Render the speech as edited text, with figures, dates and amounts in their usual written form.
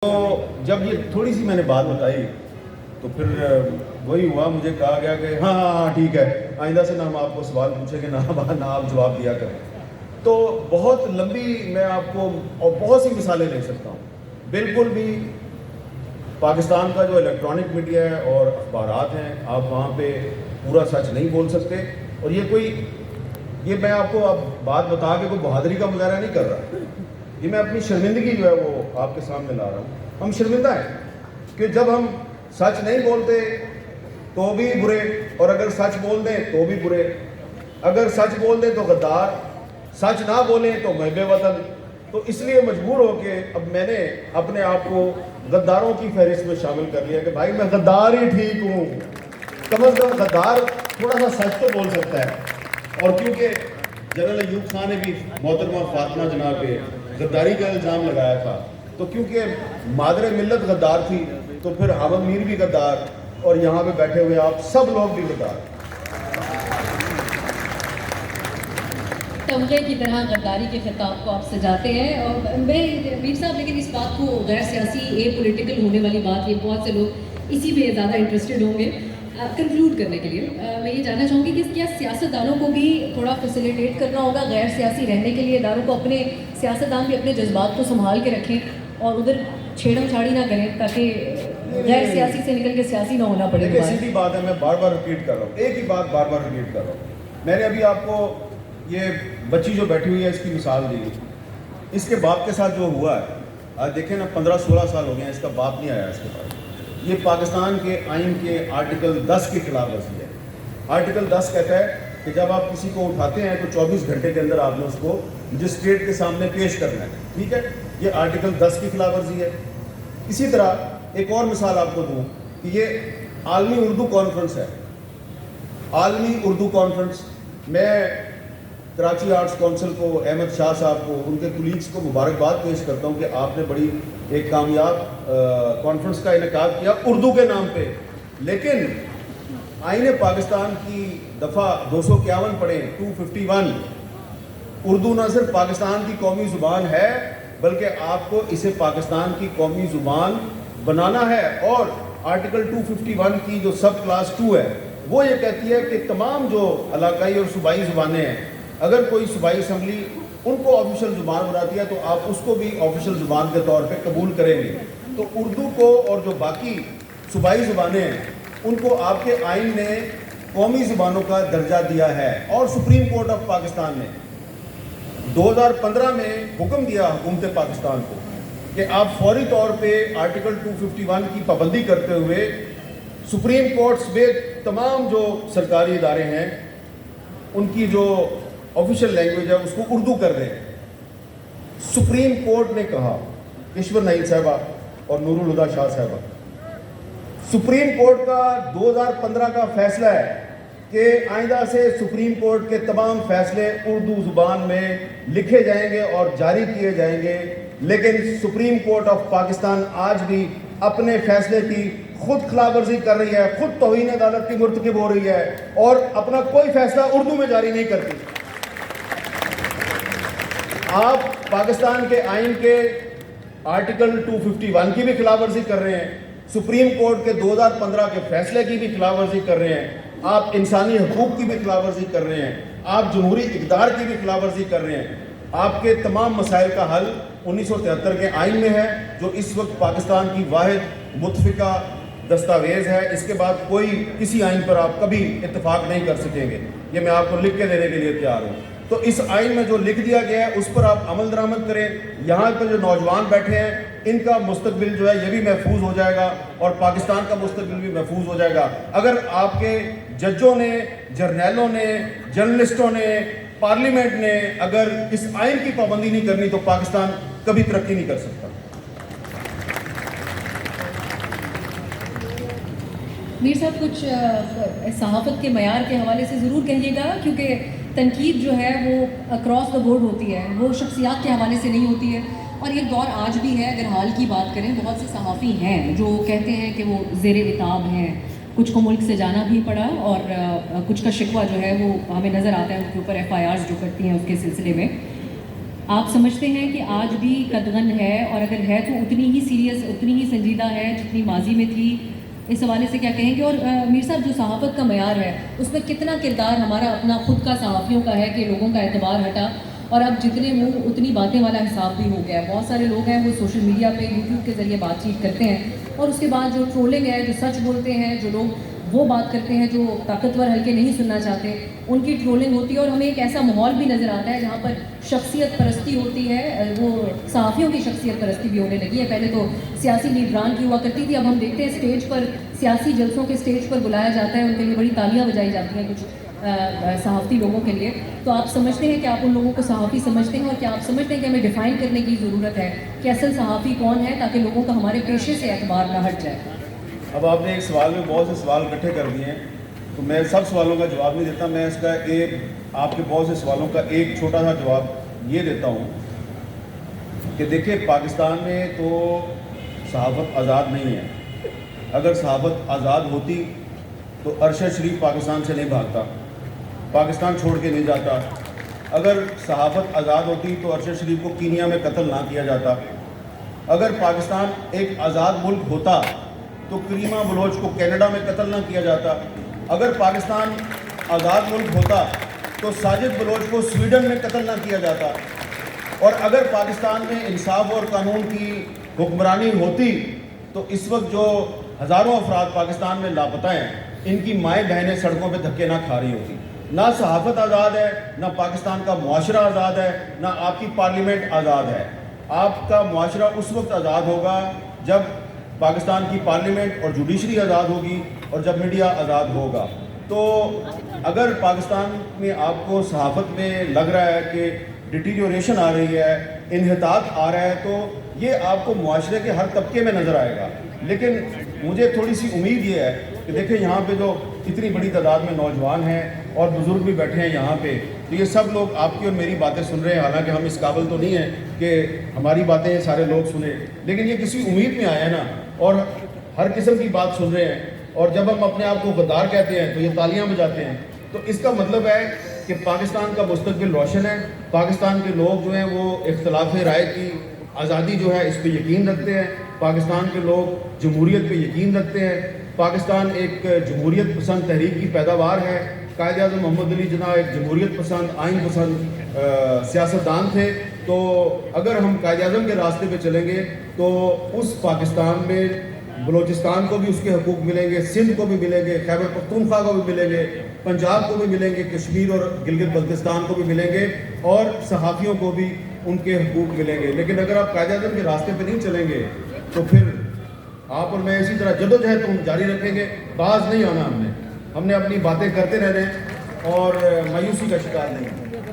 تو جب یہ تھوڑی سی میں نے بات بتائی تو پھر وہی ہوا، مجھے کہا گیا کہ ہاں ہاں ہاں ٹھیک ہے، آئندہ سے نہ ہم آپ کو سوال پوچھیں گے نہ آپ جواب دیا کریں. تو بہت لمبی میں آپ کو اور بہت سی مثالیں لے سکتا ہوں. بالکل بھی پاکستان کا جو الیکٹرانک میڈیا ہے اور اخبارات ہیں، آپ وہاں پہ پورا سچ نہیں بول سکتے. اور یہ میں آپ کو اب بات بتا کے کوئی بہادری کا مظاہرہ نہیں کر رہا، یہ میں اپنی شرمندگی جو ہے وہ آپ کے سامنے لا رہا ہوں. ہم شرمندہ ہیں کہ جب ہم سچ نہیں بولتے تو بھی برے، اور اگر سچ بول دیں تو بھی برے. اگر سچ بول دیں تو غدار، سچ نہ بولیں تو محب وطن. تو اس لیے مجبور ہو کے اب میں نے اپنے آپ کو غداروں کی فہرست میں شامل کر لیا کہ بھائی میں غدار ہی ٹھیک ہوں. کم از کم غدار تھوڑا سا سچ تو بول سکتا ہے. اور کیونکہ جنرل ایوب خان نے بھی محترمہ فاطمہ جناب پہ غداری کا الزام لگایا تھا، تو کیونکہ مادر ملت غدار تھی تو پھر حامد میر بھی غدار، اور یہاں پہ بیٹھے ہوئے آپ سب لوگ بھی غدار. تمغے کی طرح غداری کے خطاب کو آپ سجاتے ہیں. اور میں میر صاحب لیکن اس بات کو غیر سیاسی اے پولیٹیکل ہونے والی بات، یہ بہت سے لوگ اسی میں زیادہ انٹرسٹڈ ہوں گے. کنکلوڈ کرنے کے لیے میں یہ جاننا چاہوں گی کہ کیا سیاستدانوں کو بھی تھوڑا فیسیلیٹیٹ کرنا ہوگا غیر سیاسی رہنے کے لیے؟ اداروں کو اپنے سیاستدان بھی اپنے جذبات کو سنبھال کے رکھیں اور ادھر چھیڑم چھاڑی نہ کریں تاکہ غیر سیاسی سے نکل کے سیاسی نہ ہونا پڑے. دیکھیں سیدھی بات ہے، میں بار بار ریپیٹ کر رہا ہوں، ایک ہی بات بار بار ریپیٹ کر رہا ہوں. میں نے ابھی آپ کو یہ بچی جو بیٹھی ہوئی ہے اس کی مثال دی. اس کے باپ کے ساتھ جو ہوا ہے، آج دیکھیں نا 15-16 سال ہو گئے ہیں، اس کا باپ نہیں آیا اس کے پاس. یہ پاکستان کے آئین کے آرٹیکل 10 کی خلاف ورزی ہے. آرٹیکل 10 کہتا ہے کہ جب آپ کسی کو اٹھاتے ہیں تو 24 گھنٹے کے اندر آپ نے اس کو مجسٹریٹ کے سامنے پیش کرنا ہے. ٹھیک ہے، یہ آرٹیکل 10 کی خلاف ورزی ہے. اسی طرح ایک اور مثال آپ کو دوں کہ یہ عالمی اردو کانفرنس ہے. عالمی اردو کانفرنس، میں کراچی آرٹس کونسل کو، احمد شاہ صاحب کو، ان کے کولیگز کو مبارکباد پیش کرتا ہوں کہ آپ نے بڑی ایک کامیاب کانفرنس کا انعقاد کیا اردو کے نام پہ. لیکن آئین پاکستان کی دفعہ 251 پڑھیں، 251، اردو نہ صرف پاکستان کی قومی زبان ہے بلکہ آپ کو اسے پاکستان کی قومی زبان بنانا ہے. اور آرٹیکل 251 کی جو سب کلاس 2 ہے وہ یہ کہتی ہے کہ تمام جو علاقائی اور صوبائی زبانیں ہیں، اگر کوئی صوبائی اسمبلی ان کو آفیشیل زبان بناتی ہے تو آپ اس کو بھی آفیشیل زبان کے طور پہ قبول کریں گے. تو اردو کو اور جو باقی صوبائی زبانیں ہیں ان کو آپ کے آئین نے قومی زبانوں کا درجہ دیا ہے. اور سپریم کورٹ آف پاکستان نے 2015 میں حکم دیا حکومت پاکستان کو کہ آپ فوری طور پہ آرٹیکل 251 کی پابندی کرتے ہوئے سپریم کورٹس میں تمام جو سرکاری ادارے ہیں ان کی جو آفیشیل لینگویج ہے اس کو اردو کر دیں. سپریم کورٹ نے کہا، ایشور نعیم صاحبہ اور نور الہدیٰ شاہ صاحبہ، سپریم کورٹ کا 2015 کا فیصلہ ہے کہ آئندہ سے سپریم کورٹ کے تمام فیصلے اردو زبان میں لکھے جائیں گے اور جاری کیے جائیں گے. لیکن سپریم کورٹ آف پاکستان آج بھی اپنے فیصلے کی خود خلاف ورزی کر رہی ہے، خود توہین عدالت کی مرتکب ہو رہی ہے اور اپنا کوئی فیصلہ اردو میں جاری نہیں کرتی. آپ پاکستان کے آئین کے آرٹیکل 251 کی بھی خلاف ورزی کر رہے ہیں، سپریم کورٹ کے 2015 کے فیصلے کی بھی خلاف ورزی کر رہے ہیں، آپ انسانی حقوق کی بھی خلاف ورزی کر رہے ہیں، آپ جمہوری اقدار کی بھی خلاف ورزی کر رہے ہیں. آپ کے تمام مسائل کا حل 1973 کے آئین میں ہے جو اس وقت پاکستان کی واحد متفقہ دستاویز ہے. اس کے بعد کوئی کسی آئین پر آپ کبھی اتفاق نہیں کر سکیں گے. یہ میں آپ کو لکھ کے دینے کے لیے تیار ہوں. تو اس آئین میں جو لکھ دیا گیا ہے اس پر آپ عمل درآمد کریں. یہاں پر جو نوجوان بیٹھے ہیں ان کا مستقبل جو ہے یہ بھی محفوظ ہو جائے گا اور پاکستان کا مستقبل بھی محفوظ ہو جائے گا. اگر آپ کے ججوں نے، جرنیلوں نے، جرنلسٹوں نے، پارلیمنٹ نے اگر اس آئین کی پابندی نہیں کرنی تو پاکستان کبھی ترقی نہیں کر سکتا. میر صاحب کچھ صحافت کے معیار کے حوالے سے ضرور کہیے گا، کیونکہ تنقید جو ہے وہ اکراس دا بورڈ ہوتی ہے، وہ شخصیات کے حوالے سے نہیں ہوتی ہے. اور یہ دور آج بھی ہے، اگر حال کی بات کریں بہت سے صحافی ہیں جو کہتے ہیں کہ وہ زیر عتاب ہیں، کچھ کو ملک سے جانا بھی پڑا اور کچھ کا شکوہ جو ہے وہ ہمیں نظر آتا ہے ان کے اوپر FIRs جو کرتی ہیں اس کے سلسلے میں. آپ سمجھتے ہیں کہ آج بھی قدغن ہے، اور اگر ہے تو اتنی ہی سیریس، اتنی ہی سنجیدہ ہے جتنی ماضی میں تھی؟ اس حوالے سے کیا کہیں گے؟ اور میر صاحب، جو صحافت کا معیار ہے اس میں کتنا کردار ہمارا اپنا خود کا صحافیوں کا ہے کہ لوگوں کا اعتبار ہٹا اور اب جتنے منہ اتنی باتیں والا حساب بھی ہو گیا ہے؟ بہت سارے لوگ ہیں وہ سوشل میڈیا پہ یوٹیوب کے ذریعے بات چیت کرتے ہیں، اور اس کے بعد جو ٹرولنگ ہے، جو سچ بولتے ہیں، جو لوگ وہ بات کرتے ہیں جو طاقتور ہلکے نہیں سننا چاہتے، ان کی ٹرولنگ ہوتی ہے، اور ہمیں ایک ایسا ماحول بھی نظر آتا ہے جہاں پر شخصیت پرستی ہوتی ہے، وہ صحافیوں کی شخصیت پرستی بھی ہونے لگی ہے۔ پہلے تو سیاسی لیڈران کی ہوا کرتی تھی، اب ہم دیکھتے ہیں اسٹیج پر، سیاسی جلسوں کے اسٹیج پر بلایا جاتا ہے، ان کے لیے بڑی تالیاں بجائی جاتی ہیں کچھ صحافتی لوگوں کے لیے۔ تو آپ سمجھتے ہیں کہ آپ ان لوگوں کو صحافی سمجھتے ہیں، اور کیا آپ سمجھتے ہیں کہ ہمیں ڈیفائن کرنے کی ضرورت ہے کہ اصل صحافی کون ہے، تاکہ لوگوں کا ہمارے پیشے سے اعتبار نہ ہٹ جائے؟ اب آپ نے ایک سوال میں بہت سے سوال اکٹھے کر دیے ہیں، تو میں سب سوالوں کا جواب نہیں دیتا، میں اس کا ایک آپ کے بہت سے سوالوں کا ایک چھوٹا سا جواب یہ دیتا ہوں کہ دیکھیں، پاکستان میں تو صحافت آزاد نہیں ہے۔ اگر صحافت آزاد ہوتی تو ارشد شریف پاکستان سے نہیں بھاگتا، پاکستان چھوڑ کے نہیں جاتا۔ اگر صحافت آزاد ہوتی تو ارشد شریف کو کینیا میں قتل نہ کیا جاتا۔ اگر پاکستان ایک آزاد ملک ہوتا تو کریمہ بلوچ کو کینیڈا میں قتل نہ کیا جاتا۔ اگر پاکستان آزاد ملک ہوتا تو ساجد بلوچ کو سویڈن میں قتل نہ کیا جاتا۔ اور اگر پاکستان میں انصاف اور قانون کی حکمرانی ہوتی تو اس وقت جو ہزاروں افراد پاکستان میں لاپتہ ہیں، ان کی مائیں بہنیں سڑکوں پہ دھکے نہ کھا رہی ہوتی۔ نہ صحافت آزاد ہے، نہ پاکستان کا معاشرہ آزاد ہے، نہ آپ کی پارلیمنٹ آزاد ہے۔ آپ کا معاشرہ اس وقت آزاد ہوگا جب پاکستان کی پارلیمنٹ اور جوڈیشری آزاد ہوگی اور جب میڈیا آزاد ہوگا۔ تو اگر پاکستان میں آپ کو صحافت میں لگ رہا ہے کہ ڈیٹیریوریشن آ رہی ہے، انحطاط آ رہا ہے، تو یہ آپ کو معاشرے کے ہر طبقے میں نظر آئے گا۔ لیکن مجھے تھوڑی سی امید یہ ہے کہ دیکھیں، یہاں پہ جو اتنی بڑی تعداد میں نوجوان ہیں اور بزرگ بھی بیٹھے ہیں یہاں پہ، تو یہ سب لوگ آپ کی اور میری باتیں سن رہے ہیں، حالانکہ ہم اس قابل تو نہیں ہیں کہ ہماری باتیں سارے لوگ سنیں، لیکن یہ کسی امید میں آئے ہیں نا، اور ہر قسم کی بات سن رہے ہیں، اور جب ہم اپنے آپ کو غدار کہتے ہیں تو یہ تالیاں بجاتے ہیں۔ تو اس کا مطلب ہے کہ پاکستان کا مستقبل روشن ہے، پاکستان کے لوگ جو ہیں وہ اختلاف رائے کی آزادی جو ہے اس پہ یقین رکھتے ہیں، پاکستان کے لوگ جمہوریت پہ یقین رکھتے ہیں۔ پاکستان ایک جمہوریت پسند تحریک کی پیداوار ہے۔ قائد اعظم محمد علی جناح ایک جمہوریت پسند، آئین پسند سیاستدان تھے۔ تو اگر ہم قائد اعظم کے راستے پہ چلیں گے تو اس پاکستان میں بلوچستان کو بھی اس کے حقوق ملیں گے، سندھ کو بھی ملیں گے، خیبر پختونخوا کو بھی ملیں گے، پنجاب کو بھی ملیں گے، کشمیر اور گلگت بلتستان کو بھی ملیں گے، اور صحافیوں کو بھی ان کے حقوق ملیں گے۔ لیکن اگر آپ قائد اعظم کے راستے پہ نہیں چلیں گے تو پھر آپ اور میں اسی طرح جدوجہد تو ہم جاری رکھیں گے، باز نہیں آنا ہم نے اپنی باتیں کرتے رہنے اور مایوسی کا شکار نہیں ہونا۔